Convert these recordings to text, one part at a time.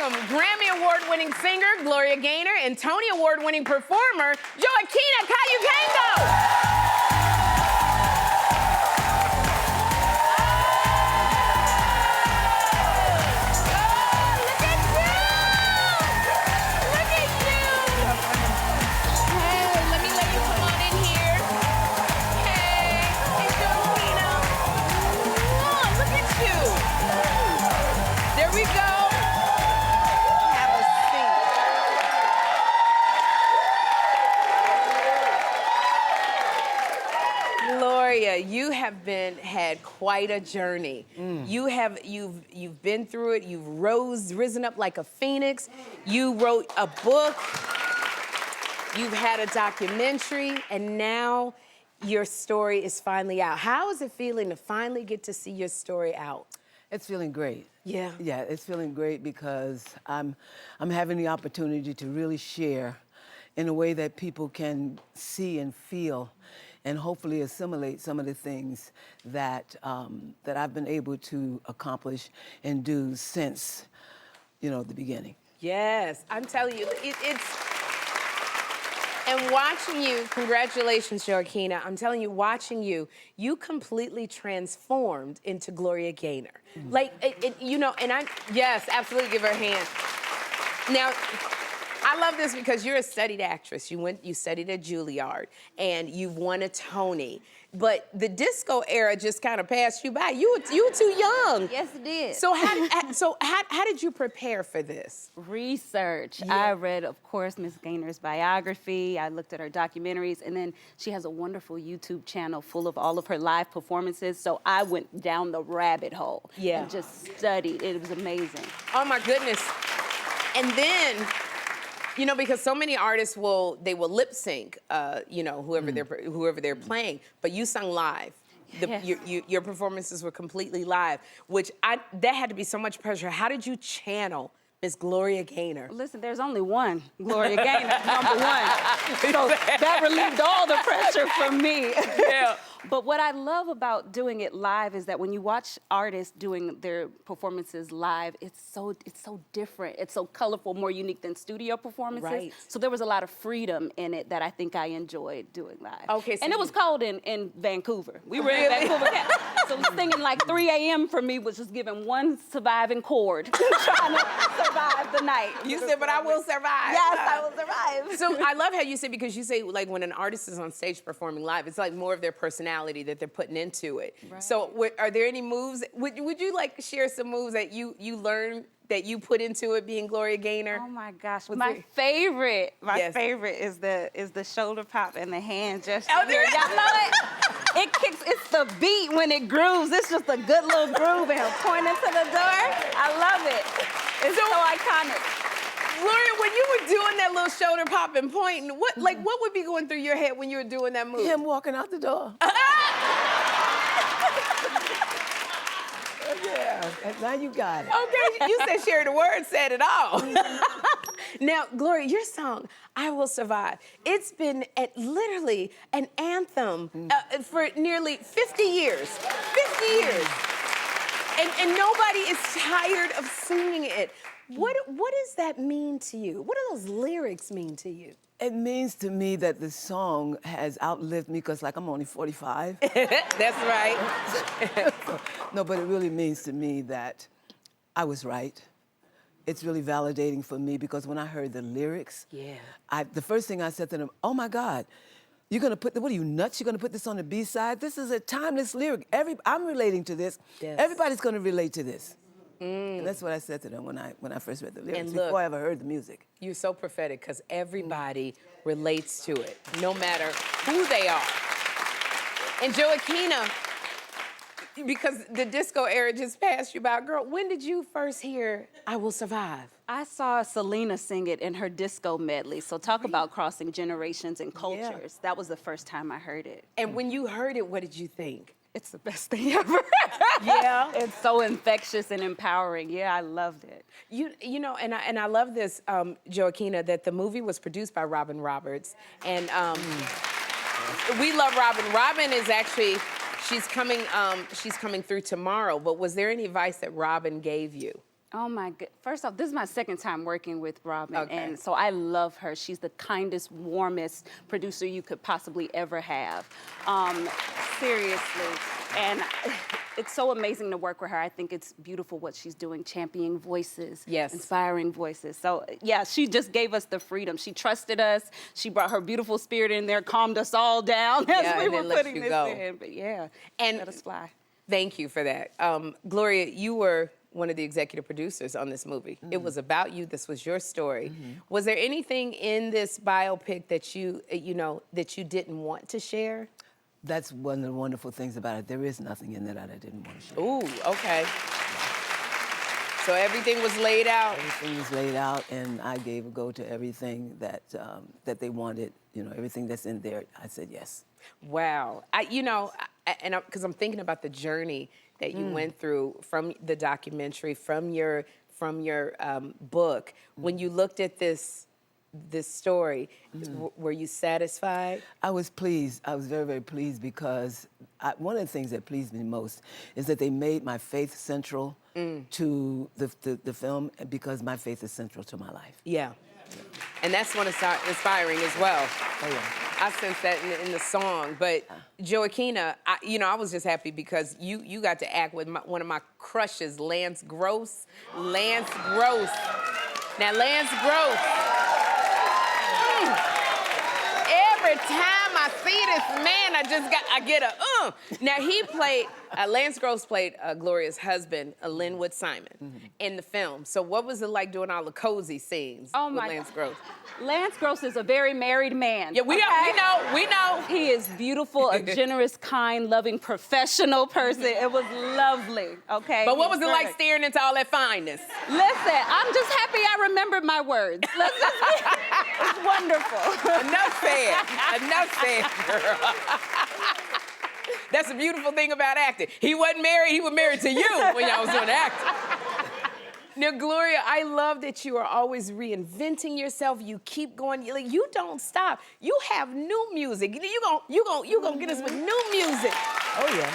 welcome Grammy Award-winning singer Gloria Gaynor and Tony Award-winning performer Joaquina Kalukango. Gloria, you have had quite a journey. You've been through it. You've risen up like a phoenix. You wrote a book. You've had a documentary, and now your story is finally out. How is it feeling to finally get to see your story out? It's feeling great. Yeah. Yeah, it's feeling great because I'm having the opportunity to really share in a way that people can see and feel and hopefully assimilate some of the things that that I've been able to accomplish and do since, the beginning. Yes, I'm telling you, and watching you, congratulations, Joaquina. I'm telling you, watching you, you completely transformed into Gloria Gaynor. Like, yes, absolutely, give her a hand. Now, I love this because you're a studied actress. You studied at Juilliard, and you've won a Tony. But the disco era just kind of passed you by. You were too young. Yes, it did. So how did you prepare for this? Research. Yeah. I read, of course, Miss Gaynor's biography. I looked at her documentaries, and then she has a wonderful YouTube channel full of all of her live performances. So I went down the rabbit hole and just studied. It was amazing. Oh my goodness. And then, because so many artists will lip sync, whoever they're playing, but you sung live. Yes. Your performances were completely live, which that had to be so much pressure. How did you channel Miss Gloria Gaynor? Listen, there's only one Gloria Gaynor, number one. So that relieved all the pressure from me. Yeah. But what I love about doing it live is that when you watch artists doing their performances live, it's so different. It's so colorful, more unique than studio performances. Right. So there was a lot of freedom in it that I think I enjoyed doing live. Okay. So and it was cold in Vancouver. We were in Vancouver. Yeah. So singing like 3 a.m. for me was just giving one surviving chord, trying to survive the night. You said, but I will survive. Yes, I will survive. So I love how you say, because you say, like, when an artist is on stage performing live, it's like more of their personality that they're putting into it. Right. So are there any moves, would you like share some moves that you learned that you put into it being Gloria Gaynor? Oh my gosh, my favorite is the shoulder pop and the hand gesture. Oh, Y'all know it? It kicks, it's the beat when it grooves. It's just a good little groove and her pointing to the door. I love it. It's so iconic. Gloria, when you were doing that little shoulder pop and pointing, what would be going through your head when you were doing that move? Him walking out the door. Yeah, now you got it. Okay, you said share the word, said it all. Now, Gloria, your song, I Will Survive, it's been literally an anthem for nearly 50 years. 50 years. And nobody is tired of singing it. What does that mean to you? What do those lyrics mean to you? It means to me that the song has outlived me because, like, I'm only 45. That's right. No, but it really means to me that I was right. It's really validating for me because when I heard the lyrics, the first thing I said to them, oh my God, you're gonna put, what are you, nuts? You're gonna put this on the B-side? This is a timeless lyric. I'm relating to this. Yes. Everybody's gonna relate to this. And that's what I said to them when I first read the lyrics, and look, before I ever heard the music. You're so prophetic because everybody relates to it, no matter who they are. And Joaquina, because the disco era just passed you by, girl, when did you first hear I Will Survive? I saw Selena sing it in her disco medley. So talk about crossing generations and cultures. Yeah. That was the first time I heard it. And when you heard it, what did you think? It's the best thing ever. Yeah. It's so infectious and empowering. Yeah, I loved it. You know, and I love this, Joaquina, that the movie was produced by Robin Roberts. And we love Robin. Robin is actually, she's coming through tomorrow, but was there any advice that Robin gave you? Oh my God. First off, this is my second time working with Robin. Okay. And so I love her. She's the kindest, warmest producer you could possibly ever have. Seriously. And it's so amazing to work with her. I think it's beautiful what she's doing, championing voices, yes, inspiring voices. So yeah, she just gave us the freedom. She trusted us. She brought her beautiful spirit in there, calmed us all down as we were putting this in. But yeah, and let us fly. Thank you for that. Gloria, you were one of the executive producers on this movie. Mm-hmm. It was about you. This was your story. Mm-hmm. Was there anything in this biopic that you didn't want to share? That's one of the wonderful things about it. There is nothing in there that I didn't want to share. Ooh, okay. So everything was laid out? Everything was laid out, and I gave a go to everything that that they wanted. You know, everything that's in there, I said yes. Wow. Because I'm thinking about the journey that you went through from the documentary, from your book. When you looked at this story, were you satisfied? I was pleased. I was very, very pleased because one of the things that pleased me most is that they made my faith central to the film, because my faith is central to my life. Yeah. And that's one inspiring as well. Oh, yeah. I sense that in the song. But Joaquina, I was just happy because you got to act with one of my crushes, Lance Gross. Lance Gross. Now, Lance Gross. Every time I see this man, I get a Now, he played, Lance Gross played Gloria's husband, Linwood Simon, in the film. So what was it like doing all the cozy scenes with Lance Gross? Lance Gross is a very married man. Yeah, we know. He is beautiful, a generous, kind, loving, professional person. It was lovely, okay? But what was it like staring into all that fineness? Listen, I'm just happy I remembered my words. It's wonderful. Enough said, girl. That's the beautiful thing about acting. He wasn't married, he was married to you when y'all was doing acting. Now, Gloria, I love that you are always reinventing yourself. You keep going. You don't stop. You have new music. You gonna get us with new music. Oh yeah.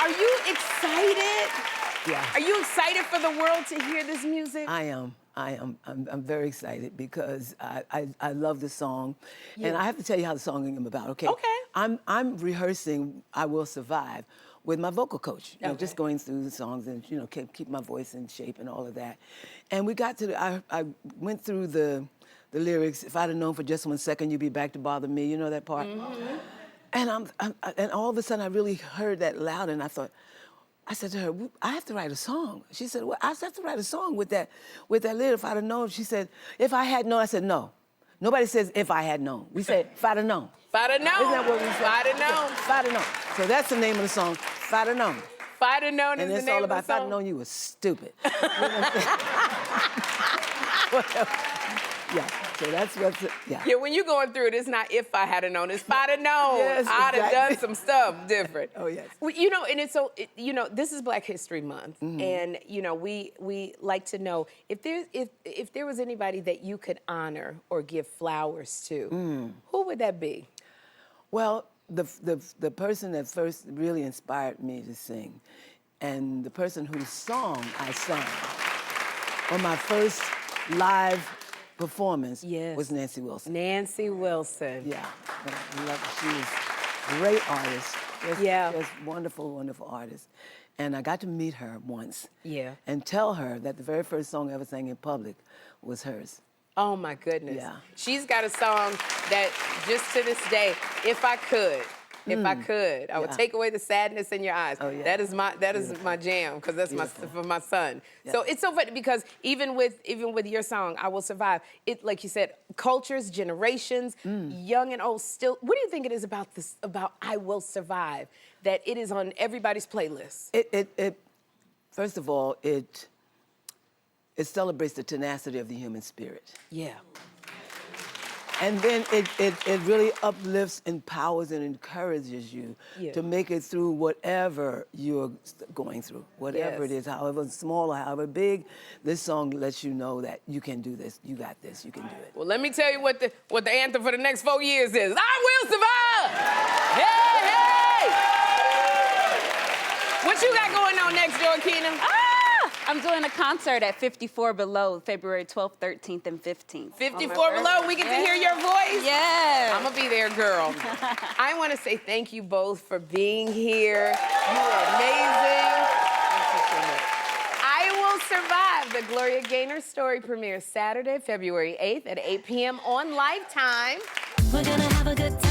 Are you excited? Yeah. Are you excited for the world to hear this music? I am. I'm very excited because I love the song, and I have to tell you how the song came about. Okay. Okay. I'm rehearsing "I Will Survive" with my vocal coach. You know, just going through the songs and keep my voice in shape and all of that. And we got to I went through the lyrics. If I'd have known for just 1 second, you'd be back to bother me. You know that part. Mm-hmm. And and all of a sudden I really heard that loud, and I said to her, I have to write a song. She said, well, I have to write a song with that lyric. If I'd have known. She said, if I had known. I said, no. Nobody says if I had known. We said, if I'd have known. If I'd have known. Isn't that what we said? If I'd have known. If I'd have known. So that's the name of the song, if I'd have known. If I'd have known is the name of the song. And it's all about, if I'd have known you were stupid. Yeah, so that's what's, Yeah, when you're going through it, it's not if I had known, it's if I'd have known. Yes, I'd have done some stuff different. Oh, yes. Well, and it's so, this is Black History Month, and, we like to know if there was anybody that you could honor or give flowers to, who would that be? Well, the person that first really inspired me to sing, and the person whose song I sang on my first live performance was Nancy Wilson. Nancy Wilson. Yeah, I love her. She was a great artist. Just wonderful, wonderful artist. And I got to meet her once. Yeah. And tell her that the very first song I ever sang in public was hers. Oh my goodness. Yeah. She's got a song that just to this day, if I could, I would take away the sadness in your eyes. Oh, yeah. That is my jam, because that's for my son. Yeah. So it's so funny because even with your song, I Will Survive, it, like you said, cultures, generations, young and old still. What do you think it is about I Will Survive that it is on everybody's playlist? It first of all, it celebrates the tenacity of the human spirit. Yeah. And then it really uplifts, empowers, and encourages you to make it through whatever you're going through, whatever it is, however small or however big. This song lets you know that you can do this, you got this, you can do it. Well, let me tell you what the anthem for the next 4 years is. I will survive! Hey, hey! What you got going on next, Joaquina? I'm doing a concert at 54 Below, February 12th, 13th, and 15th. 54 Below, we get to hear your voice? Yeah. I'm gonna be there, girl. I wanna say thank you both for being here. You were amazing. Thank you so much. I Will Survive, the Gloria Gaynor Story premieres Saturday, February 8th at 8 p.m. on Lifetime. We're gonna have a good time.